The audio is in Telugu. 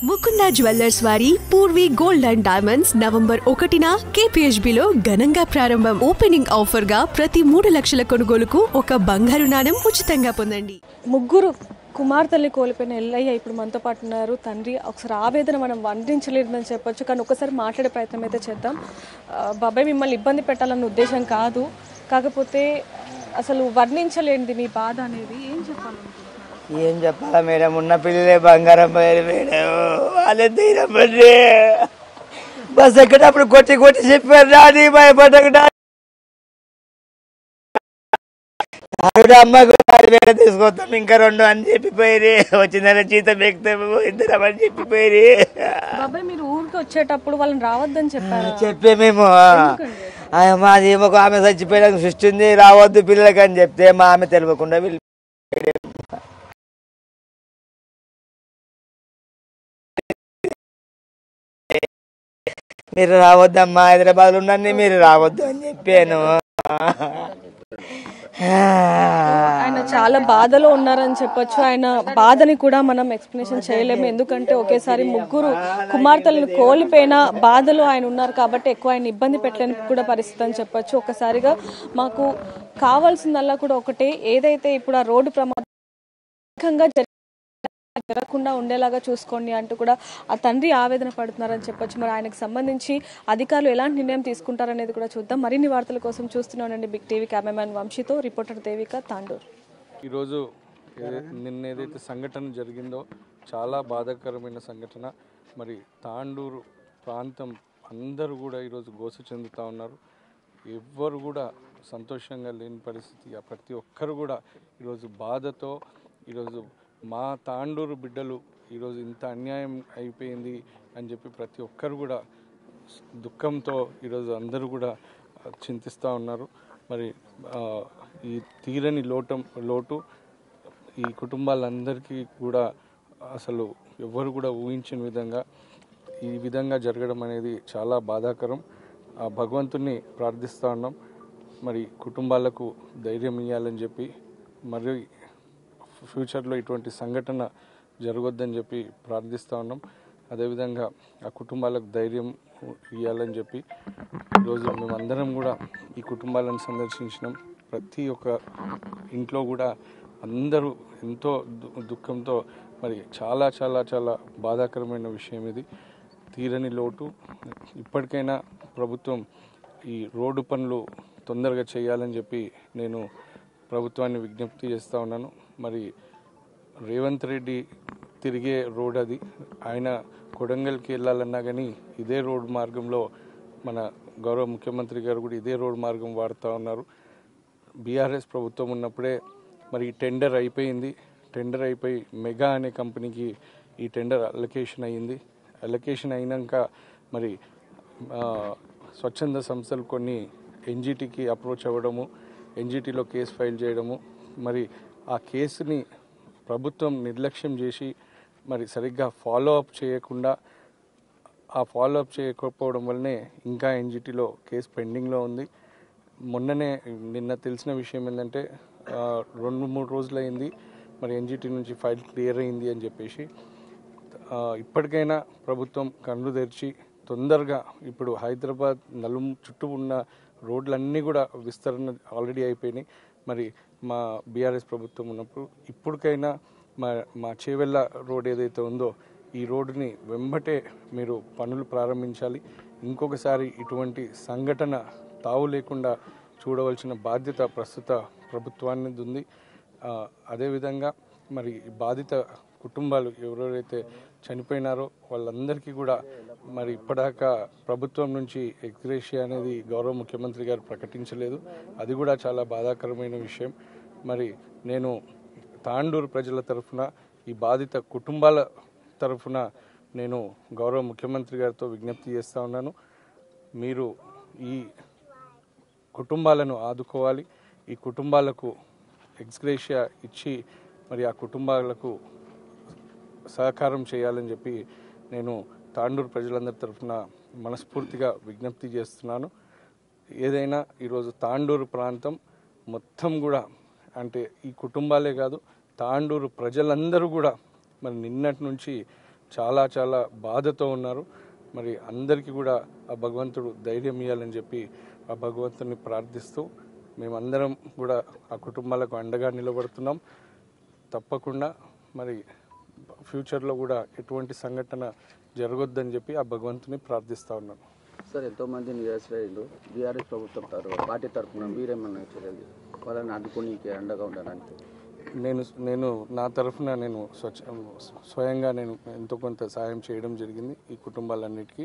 ముకుందా జ్యువెల్లర్స్ వారి Purvi gold and diamonds November 1న KPHBలో ఘనంగా ప్రారంభం. ఓపెనింగ్ ఆఫర్ గా ప్రతి 3 లక్షల కొనుగోలుకు ఒక బంగారు నాణెం ఉచితంగా పొందండి. ముగ్గురు కుమార్తెల్ని కోల్పోయిన ఎల్లయ్య ఇప్పుడు మనతో పాటు ఉన్నారు. తండ్రి ఒకసారి ఆవేదన మనం వర్ణించలేదని చెప్పొచ్చు, కానీ ఒకసారి మాట్లాడే ప్రయత్నం అయితే చేద్దాం. బాబాయ్, మిమ్మల్ని ఇబ్బంది పెట్టాలన్న ఉద్దేశం కాదు, కాకపోతే అసలు వర్ణించలేనిది మీ బాధ అనేది ఏం చెప్పాలనుకుంటున్నారు? ఏం చెప్పాలా మేడం, ఉన్న పిల్లలే బంగారం పోయారు మేడం. వాళ్ళే తీరమండి. బస్ ఎక్కేటప్పుడు కొట్టి కొట్టి చెప్పారు, రాని భయపడకుండా అమ్మ కూడా వేరే తీసుకొస్తాం ఇంకా 2 అని చెప్పిపోయి వచ్చిందని జీతం ఎక్కుతాము ఇద్దరం అని చెప్పిపోయి. బాబాయ్, మీరు ఊరికి వచ్చేటప్పుడు వాళ్ళని రావద్దని చెప్పారు. చెప్పే మేము మాది ఒక ఆమె చచ్చిపోయాక సృష్టి ఉంది, రావద్దు పిల్లలకి అని చెప్తే మా ఆమె తెలియకుండా వీళ్ళు మీరు రావద్దమ్మా, హైదరాబాద్ ఉండండి, మీరు రావద్దు అని చెప్పాను. ఆయన చాలా బాధలో ఉన్నారని చెప్పొచ్చు. ఆయన బాధని కూడా మనం ఎక్స్ప్లెనేషన్ చేయలేము, ఎందుకంటే ఒకేసారి ముగ్గురు కుమార్తెలను కోల్పోయిన బాధలో ఆయన ఉన్నారు కాబట్టి ఎక్కువ ఆయన ఇబ్బంది పెట్టలేని కూడా పరిస్థితి అని చెప్పొచ్చు. ఒకసారిగా మాకు కావాల్సిందల్లా కూడా ఒకటే, ఏదైతే ఇప్పుడు ఆ రోడ్డు ప్రమాదంగా జరగకుండా ఉండేలాగా చూసుకోండి అంటూ కూడా ఆ తండ్రి ఆవేదన పడుతున్నారని చెప్పొచ్చు. మరి ఆయనకు సంబంధించి అధికారులు ఎలాంటి నిర్ణయం తీసుకుంటారనేది కూడా చూద్దాం. మరిన్ని వార్తల కోసం చూస్తున్నానండి బిగ్ టీవీ కెమెరామెన్ వంశీతో రిపోర్టర్ దేవిక, తాండూరు. ఈరోజు నిన్న ఏదైతే సంఘటన జరిగిందో చాలా బాధాకరమైన సంఘటన. మరి తాండూరు ప్రాంతం అందరూ కూడా ఈరోజు గోస చెందుతూ ఉన్నారు. ఎవ్వరు కూడా సంతోషంగా లేని పరిస్థితి. ప్రతి ఒక్కరు కూడా ఈరోజు బాధతో, ఈరోజు మా తాండూరు బిడ్డలు ఈరోజు ఇంత అన్యాయం అయిపోయింది అని చెప్పి ప్రతి ఒక్కరు కూడా దుఃఖంతో ఈరోజు అందరూ కూడా చింతిస్తూ ఉన్నారు. మరి ఈ తీరని లోటు ఈ కుటుంబాలందరికీ కూడా అసలు ఎవ్వరు కూడా ఊహించిన విధంగా ఈ విధంగా జరగడం అనేది చాలా బాధాకరం. ఆ భగవంతుని ప్రార్థిస్తూ ఉన్నాం, మరి కుటుంబాలకు ధైర్యం ఇవ్వాలని చెప్పి, మరి ఫ్యూచర్లో ఇటువంటి సంఘటన జరగొద్దని చెప్పి ప్రార్థిస్తూ ఉన్నాం. అదేవిధంగా ఆ కుటుంబాలకు ధైర్యం ఇవ్వాలని చెప్పి ఈరోజు మేమందరం కూడా ఈ కుటుంబాలను సందర్శించినాం. ప్రతి ఒక్క ఇంట్లో కూడా అందరూ ఎంతో దుఃఖంతో, మరి చాలా చాలా చాలా బాధాకరమైన విషయం ఇది, తీరని లోటు. ఇప్పటికైనా ప్రభుత్వం ఈ రోడ్డు పనులు తొందరగా చేయాలని చెప్పి నేను ప్రభుత్వాన్ని విజ్ఞప్తి చేస్తూ ఉన్నాను. మరి రేవంత్ రెడ్డి తిరిగే రోడ్ అది, ఆయన కొడంగల్కి వెళ్ళాలన్నా కానీ ఇదే రోడ్ మార్గంలో, మన గౌరవ ముఖ్యమంత్రి గారు కూడా ఇదే రోడ్ మార్గం వాడుతూ ఉన్నారు. బీఆర్ఎస్ ప్రభుత్వం ఉన్నప్పుడే మరి టెండర్ అయిపోయింది. టెండర్ అయిపోయి మెగా అనే కంపెనీకి ఈ టెండర్ అలొకేషన్ అయ్యింది. అలొకేషన్ అయినాక మరి స్వచ్ఛంద సంస్థలు కొన్ని ఎన్జిటికి అప్రోచ్ అవ్వడము, ఎన్జిటిలో కేసు ఫైల్ చేయడము, మరి ఆ కేసుని ప్రభుత్వం నిర్లక్ష్యం చేసి మరి సరిగ్గా ఫాలో అప్ చేయకపోవడం వల్లనే ఇంకా ఎన్జిటిలో కేసు పెండింగ్లో ఉంది. నిన్న తెలిసిన విషయం ఏంటంటే 2-3 రోజులైంది మరి ఎన్జిటి నుంచి ఫైల్ క్లియర్ అయింది అని చెప్పేసి. ఇప్పటికైనా ప్రభుత్వం కన్ను తెరిచి తొందరగా, ఇప్పుడు హైదరాబాద్ చుట్టూ ఉన్న రోడ్లన్నీ కూడా విస్తరణ ఆల్రెడీ అయిపోయినాయి. మరి మా బీఆర్ఎస్ ప్రభుత్వం ఉన్నప్పుడు ఇప్పటికైనా మా చేవెళ్ళ రోడ్ ఏదైతే ఉందో ఈ రోడ్డుని వెంబటే మీరు పనులు ప్రారంభించాలి. ఇంకొకసారి ఇటువంటి సంఘటన తావు లేకుండా చూడవలసిన బాధ్యత ప్రస్తుత ప్రభుత్వానికి ఉంది. అదేవిధంగా మరి బాధిత కుటుంబాలు ఎవరెవరైతే చనిపోయినారో వాళ్ళందరికీ కూడా మరి ఇప్పటిదాకా ప్రభుత్వం నుంచి ఎక్స్గ్రేషియా అనేది గౌరవ ముఖ్యమంత్రి గారు ప్రకటించలేదు. అది కూడా చాలా బాధాకరమైన విషయం. మరి నేను తాండూరు ప్రజల తరఫున, ఈ బాధిత కుటుంబాల తరఫున నేను గౌరవ ముఖ్యమంత్రి గారితో విజ్ఞప్తి చేస్తూ ఉన్నాను. మీరు ఈ కుటుంబాలను ఆదుకోవాలి, ఈ కుటుంబాలకు ఎక్స్గ్రేషియా ఇచ్చి మరి ఆ కుటుంబాలకు సహకారం చేయాలని చెప్పి నేను తాండూరు ప్రజలందరి తరఫున మనస్ఫూర్తిగా విజ్ఞప్తి చేస్తున్నాను. ఏదైనా ఈరోజు తాండూరు ప్రాంతం మొత్తం కూడా, అంటే ఈ కుటుంబాలే కాదు తాండూరు ప్రజలందరూ కూడా మరి నిన్నటి నుంచి చాలా చాలా బాధతో ఉన్నారు. మరి అందరికీ కూడా ఆ భగవంతుడు ధైర్యం ఇవ్వాలని చెప్పి ఆ భగవంతుని ప్రార్థిస్తూ మేమందరం కూడా ఆ కుటుంబాలకు అండగా నిలబడుతున్నాం. తప్పకుండా మరి ఫ్యూచర్లో కూడా ఎటువంటి సంఘటన జరగొద్దని చెప్పి ఆ భగవంతుని ప్రార్థిస్తూ ఉన్నాను. సార్, ఎంతోమంది నిరాశ్రయులు బీఆర్ఎస్ ప్రభుత్వం పార్టీ తరఫున మీరేమన్నా చర్యలు వాళ్ళని అడ్డుకోనికి అండగా ఉండడానికి? నేను నా తరఫున నేను స్వయంగా నేను ఎంతో కొంత సాయం చేయడం జరిగింది ఈ కుటుంబాలన్నిటికీ.